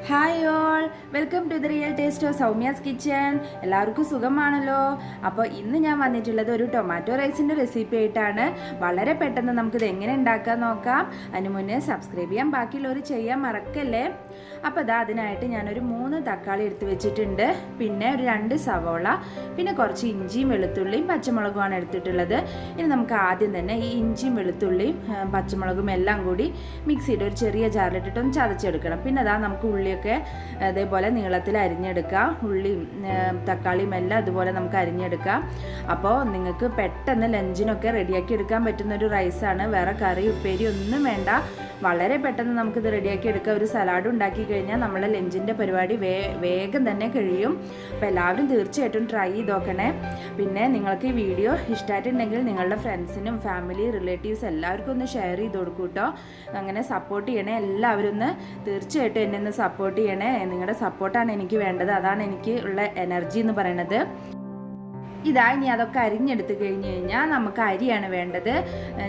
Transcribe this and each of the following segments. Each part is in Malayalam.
Hi all, welcome to the real taste of Soumya's kitchen. എല്ലാവർക്കും സുഖമാണല്ലോ. അപ്പോൾ ഇന്ന് ഞാൻ വന്നിട്ടുള്ളത് ഒരു ടൊമാറ്റോ റൈസിൻ്റെ റെസിപ്പി ആയിട്ടാണ്. വളരെ പെട്ടെന്ന് നമുക്കിത് എങ്ങനെ ഉണ്ടാക്കാൻ നോക്കാം. അതിന് മുന്നേ സബ്സ്ക്രൈബ് ചെയ്യാൻ ബാക്കിയുള്ളവർ ചെയ്യാൻ മറക്കല്ലേ. അപ്പോൾ അതിനായിട്ട് ഞാനൊരു 3 തക്കാളി എടുത്ത് വെച്ചിട്ടുണ്ട്. പിന്നെ ഒരു 2 സവോള, പിന്നെ കുറച്ച് ഇഞ്ചിയും വെളുത്തുള്ളിയും പച്ചമുളകുമാണ് എടുത്തിട്ടുള്ളത്. ഇനി നമുക്ക് ആദ്യം തന്നെ ഈ ഇഞ്ചിയും വെളുത്തുള്ളിയും പച്ചമുളകും എല്ലാം കൂടി മിക്സിയുടെ ഒരു ചെറിയ ജാറിലിട്ടിട്ട് ഒന്ന് ചതച്ചെടുക്കണം. പിന്നെ നമുക്ക് ഉള്ളിയൊക്കെ അതേപോലെ നീളത്തിൽ അരിഞ്ഞെടുക്കാം. ഉള്ളിയും തക്കാളിയും എല്ലാം അതുപോലെ നമുക്ക് അരിഞ്ഞെടുക്കാം. അപ്പോൾ നിങ്ങൾക്ക് പെട്ടെന്ന് ലഞ്ചിനൊക്കെ റെഡിയാക്കി എടുക്കാൻ പറ്റുന്നൊരു റൈസാണ്. വേറെ കറി ഉപ്പേരി ഒന്നും വേണ്ട, വളരെ പെട്ടെന്ന് നമുക്കിത് റെഡിയാക്കി എടുക്കാം. ഒരു സലാഡ് ഉണ്ടാക്കി കഴിഞ്ഞാൽ നമ്മളെ ലഞ്ചിൻ്റെ പരിപാടി വേഗം തന്നെ കഴിയും. അപ്പോൾ എല്ലാവരും തീർച്ചയായിട്ടും ട്രൈ ചെയ്ത് നോക്കണേ. പിന്നെ നിങ്ങൾക്ക് ഈ വീഡിയോ ഇഷ്ടമായിട്ടുണ്ടെങ്കിൽ നിങ്ങളുടെ ഫ്രണ്ട്സിനും ഫാമിലി റിലേറ്റീവ്സ് എല്ലാവർക്കും ഒന്ന് ഷെയർ ചെയ്ത് കൊടുക്കൂ കേട്ടോ. അങ്ങനെ സപ്പോർട്ട് ചെയ്യണേ. എല്ലാവരും ഒന്ന് തീർച്ചയായിട്ടും എന്നെ ഒന്ന് സപ്പോർട്ട് ചെയ്യണേ. നിങ്ങളുടെ സപ്പോർട്ടാണ് എനിക്ക് വേണ്ടത്. അതാണ് എനിക്ക് ഉള്ള എനർജി എന്ന് പറയുന്നത്. ഇനി അതൊക്കെ അരിഞ്ഞെടുത്ത് കഴിഞ്ഞ് കഴിഞ്ഞാൽ നമുക്ക് അരിയാണ് വേണ്ടത്.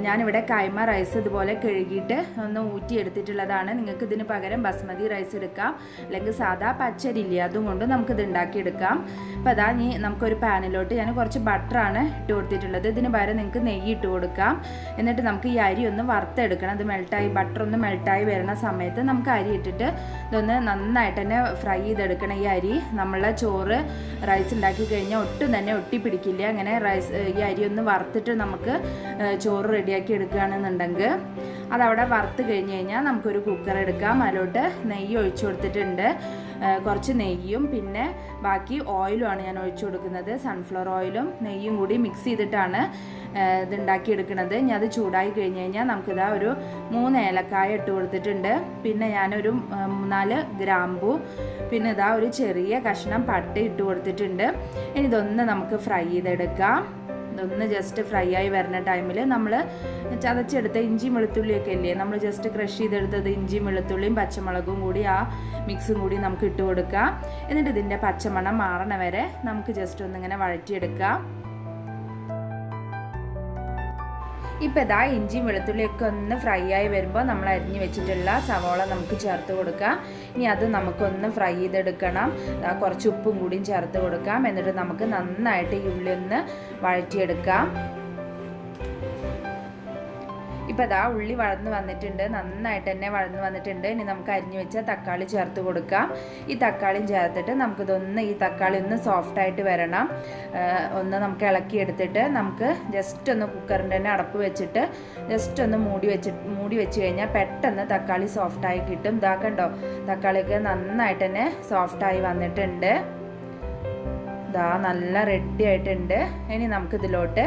ഞാനിവിടെ കൈമ റൈസ് ഇതുപോലെ കഴുകിയിട്ട് ഒന്ന് ഊറ്റിയെടുത്തിട്ടുള്ളതാണ്. നിങ്ങൾക്ക് ഇതിന് പകരം ബസ്മതി റൈസ് എടുക്കാം, അല്ലെങ്കിൽ സാധാ പച്ചരി ഇല്ലേ അതും കൊണ്ട് നമുക്കിത് ഉണ്ടാക്കിയെടുക്കാം. അപ്പോൾ നമുക്കൊരു പാനിലോട്ട് ഞാൻ കുറച്ച് ബട്ടറാണ് ഇട്ട് കൊടുത്തിട്ടുള്ളത്. ഇതിന് പകരം നിങ്ങൾക്ക് നെയ്യ് ഇട്ട് കൊടുക്കാം. എന്നിട്ട് നമുക്ക് ഈ അരി ഒന്ന് വറുത്തെടുക്കണം. അത് മെൽട്ടായി ബട്ടർ ഒന്ന് മെൽട്ടായി വരുന്ന സമയത്ത് നമുക്ക് അരി ഇട്ടിട്ട് ഇതൊന്ന് നന്നായിട്ട് തന്നെ ഫ്രൈ ചെയ്തെടുക്കണം. ഈ അരി നമ്മളെ ചോറ് റൈസ് ഉണ്ടാക്കി കഴിഞ്ഞാൽ ഒട്ടും തന്നെ പിടിക്കില്ല. അങ്ങനെ ഈ അരി ഒന്ന് വറുത്തിട്ട് നമുക്ക് ചോറ് റെഡിയാക്കി എടുക്കുകയാണെന്നുണ്ടെങ്കിൽ അതവിടെ വറുത്ത് കഴിഞ്ഞ് കഴിഞ്ഞാൽ നമുക്കൊരു കുക്കർ എടുക്കാം. അതിലോട്ട് നെയ്യ് ഒഴിച്ചു കൊടുത്തിട്ടുണ്ട്. കുറച്ച് നെയ്യും പിന്നെ ബാക്കി ഓയിലുമാണ് ഞാൻ ഒഴിച്ചു കൊടുക്കുന്നത്. സൺഫ്ലവർ ഓയിലും നെയ്യും കൂടി മിക്സ് ചെയ്തിട്ടാണ് ഇത് ഉണ്ടാക്കിയെടുക്കുന്നത്. ഇനി അത് ചൂടായി കഴിഞ്ഞ് കഴിഞ്ഞാൽ നമുക്കിതാ ഒരു 3 ഏലക്കായ ഇട്ട് കൊടുത്തിട്ടുണ്ട്. പിന്നെ ഞാനൊരു 4 ഗ്രാമ്പു, പിന്നെ ഒരു ചെറിയ കഷ്ണം പട്ട ഇട്ട് കൊടുത്തിട്ടുണ്ട്. ഇനി ഇതൊന്ന് നമുക്ക് ഫ്രൈ ചെയ്തെടുക്കാം. ഇതൊന്ന് ജസ്റ്റ് ഫ്രൈ ആയി വരുന്ന ടൈമിൽ നമ്മൾ ചതച്ചെടുത്ത ഇഞ്ചിയും വെളുത്തുള്ളിയൊക്കെ ഇല്ലേ, നമ്മൾ ജസ്റ്റ് ക്രഷ് ചെയ്തെടുത്തത് ഇഞ്ചിയും വെളുത്തുള്ളിയും പച്ചമുളകും കൂടി ആ മിക്സും കൂടി നമുക്ക് ഇട്ട് കൊടുക്കാം. എന്നിട്ട് ഇതിൻ്റെ പച്ചമണം മാറണ വരെ നമുക്ക് ജസ്റ്റ് ഒന്നിങ്ങനെ വഴറ്റിയെടുക്കാം. ഇപ്പോൾ ഇഞ്ചിയും വെളുത്തുള്ളിയൊക്കെ ഒന്ന് ഫ്രൈ ആയി വരുമ്പോൾ നമ്മൾ അരിഞ്ഞ് വെച്ചിട്ടുള്ള സവോള നമുക്ക് ചേർത്ത് കൊടുക്കാം. ഇനി അത് നമുക്കൊന്ന് ഫ്രൈ ചെയ്തെടുക്കണം. കുറച്ച് ഉപ്പും കൂടിയും ചേർത്ത് കൊടുക്കാം. എന്നിട്ട് നമുക്ക് നന്നായിട്ട് ഈ ഉള്ളി ഒന്ന് വഴറ്റിയെടുക്കാം. ഇപ്പോൾ ഉള്ളി വഴന്ന് വന്നിട്ടുണ്ട്, നന്നായിട്ട് തന്നെ വഴന്ന് വന്നിട്ടുണ്ട്. ഇനി നമുക്ക് അരിഞ്ഞു വെച്ച തക്കാളി ചേർത്ത് കൊടുക്കാം. ഈ തക്കാളിയും ചേർത്തിട്ട് നമുക്കിതൊന്ന് ഈ തക്കാളി ഒന്ന് സോഫ്റ്റായിട്ട് വരണം. ഒന്ന് നമുക്ക് ഇളക്കിയെടുത്തിട്ട് നമുക്ക് ജസ്റ്റ് ഒന്ന് കുക്കറിൻ്റെ തന്നെ അടപ്പ് വെച്ചിട്ട് ജസ്റ്റ് ഒന്ന് മൂടി വെച്ച് കഴിഞ്ഞാൽ പെട്ടെന്ന് തക്കാളി സോഫ്റ്റായി കിട്ടും. കണ്ടോ, തക്കാളിയൊക്കെ നന്നായിട്ട് തന്നെ സോഫ്റ്റായി വന്നിട്ടുണ്ട്. നല്ല റെഡി ആയിട്ടുണ്ട്. ഇനി നമുക്കിതിലോട്ട്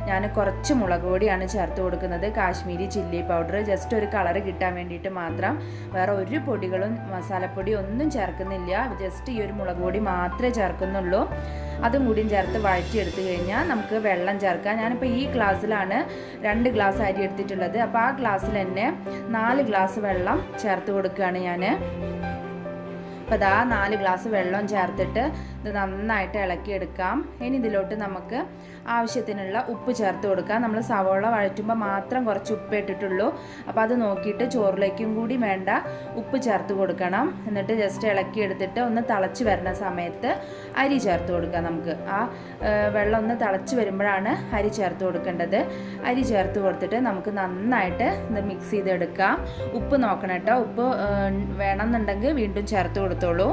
ഞാൻ കുറച്ച് മുളക് പൊടിയാണ് ചേർത്ത് കൊടുക്കുന്നത്. കാശ്മീരി ചില്ലി പൗഡർ, ജസ്റ്റ് ഒരു കളറ് കിട്ടാൻ വേണ്ടിയിട്ട് മാത്രം. വേറെ ഒരു പൊടികളും മസാലപ്പൊടി ഒന്നും ചേർക്കുന്നില്ല. ജസ്റ്റ് ഈ ഒരു മുളക് പൊടി മാത്രമേ ചേർക്കുന്നുള്ളൂ. അതും കൂടിയും ചേർത്ത് വഴറ്റിയെടുത്ത് കഴിഞ്ഞാൽ നമുക്ക് വെള്ളം ചേർക്കാം. ഞാനിപ്പോൾ ഈ ഗ്ലാസ്സിലാണ് 2 ഗ്ലാസ് അരി എടുത്തിട്ടുള്ളത്. അപ്പോൾ ആ ഗ്ലാസ്സിൽ തന്നെ 4 ഗ്ലാസ് വെള്ളം ചേർത്ത് കൊടുക്കുകയാണ് ഞാൻ. അപ്പോൾ 4 ഗ്ലാസ് വെള്ളം ചേർത്തിട്ട് ഇത് നന്നായിട്ട് ഇളക്കിയെടുക്കാം. ഇനി ഇതിലോട്ട് നമുക്ക് ആവശ്യത്തിനുള്ള ഉപ്പ് ചേർത്ത് കൊടുക്കാം. നമ്മൾ സവോള വഴറ്റുമ്പോൾ മാത്രം കുറച്ച് ഉപ്പ് ഇട്ടിട്ടുള്ളൂ. അപ്പോൾ അത് നോക്കിയിട്ട് ചോറിലേക്കും കൂടി വേണ്ട ഉപ്പ് ചേർത്ത് കൊടുക്കണം. എന്നിട്ട് ജസ്റ്റ് ഇളക്കിയെടുത്തിട്ട് ഒന്ന് തിളച്ച് വരുന്ന സമയത്ത് അരി ചേർത്ത് കൊടുക്കാം. നമുക്ക് ആ വെള്ളം ഒന്ന് തിളച്ച് വരുമ്പോഴാണ് അരി ചേർത്ത് കൊടുക്കേണ്ടത്. അരി ചേർത്ത് കൊടുത്തിട്ട് നമുക്ക് നന്നായിട്ട് ഇത് മിക്സ് ചെയ്തെടുക്കാം. ഉപ്പ് നോക്കണം കേട്ടോ. ഉപ്പ് വേണമെന്നുണ്ടെങ്കിൽ വീണ്ടും ചേർത്ത് കൊടുത്തോളൂ.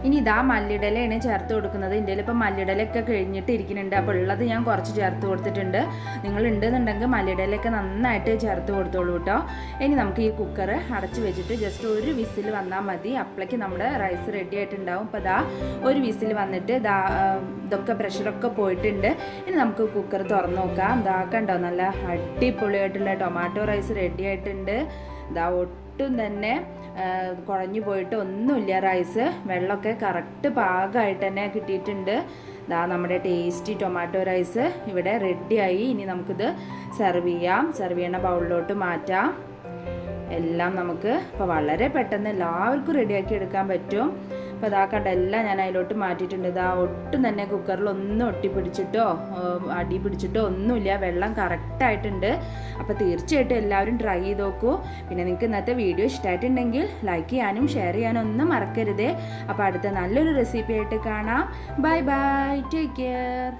ഇനി മല്ലിയിടലയാണ് ചേർത്ത് കൊടുക്കുന്നത്. ഇന്ത്യയിൽ ഇപ്പോൾ മല്ലിയിടലൊക്കെ കഴിഞ്ഞിട്ട് ഇരിക്കുന്നുണ്ട്. അപ്പോൾ ഉള്ളത് ഞാൻ കുറച്ച് ചേർത്ത് കൊടുത്തിട്ടുണ്ട്. നിങ്ങൾ ഉണ്ടെന്നുണ്ടെങ്കിൽ മല്ലിയിടലൊക്കെ നന്നായിട്ട് ചേർത്ത് കൊടുത്തോളൂ കേട്ടോ. ഇനി നമുക്ക് ഈ കുക്കർ അടച്ച് വെച്ചിട്ട് ജസ്റ്റ് ഒരു വിസിൽ വന്നാൽ മതി. അപ്പോഴേക്ക് നമ്മുടെ റൈസ് റെഡി ആയിട്ടുണ്ടാവും. അപ്പോൾ ഒരു വിസിൽ വന്നിട്ട് ഇതൊക്കെ പ്രഷറൊക്കെ പോയിട്ടുണ്ട്. ഇനി നമുക്ക് കുക്കർ തുറന്ന് നോക്കാം. കണ്ടോ, നല്ല അടിപൊളിയായിട്ടുള്ള ടൊമാറ്റോ റൈസ് റെഡി ആയിട്ടുണ്ട്. ഒട്ടും തന്നെ കുഴഞ്ഞു പോയിട്ട് ഒന്നുമില്ല റൈസ്. വെള്ളമൊക്കെ കറക്റ്റ് പാകമായിട്ട് തന്നെ കിട്ടിയിട്ടുണ്ട്. നമ്മുടെ ടേസ്റ്റി ടൊമാറ്റോ റൈസ് ഇവിടെ റെഡിയായി. ഇനി നമുക്കിത് സെർവ് ചെയ്യുന്ന ബൗളിലോട്ട് മാറ്റാം. എല്ലാം നമുക്ക് ഇപ്പോൾ വളരെ പെട്ടെന്ന് എല്ലാവർക്കും റെഡിയാക്കി എടുക്കാൻ പറ്റും. അപ്പോൾ അതാ കണ്ട എല്ലാം ഞാൻ അതിലോട്ട് മാറ്റിയിട്ടുണ്ട്. ഇതാ ഒട്ടും തന്നെ കുക്കറിലൊന്നും ഒട്ടിപ്പിടിച്ചിട്ടോ അടി പിടിച്ചിട്ടോ ഒന്നുമില്ല. വെള്ളം കറക്റ്റായിട്ടുണ്ട്. അപ്പോൾ തീർച്ചയായിട്ടും എല്ലാവരും ട്രൈ ചെയ്ത് നോക്കൂ. പിന്നെ നിങ്ങൾക്ക് ഇന്നത്തെ വീഡിയോ ഇഷ്ടമായിട്ടുണ്ടെങ്കിൽ ലൈക്ക് ചെയ്യാനും ഷെയർ ചെയ്യാനും ഒന്നും മറക്കരുതേ. അപ്പോൾ അടുത്ത നല്ലൊരു റെസിപ്പി ആയിട്ട് കാണാം. Bye bye, take care.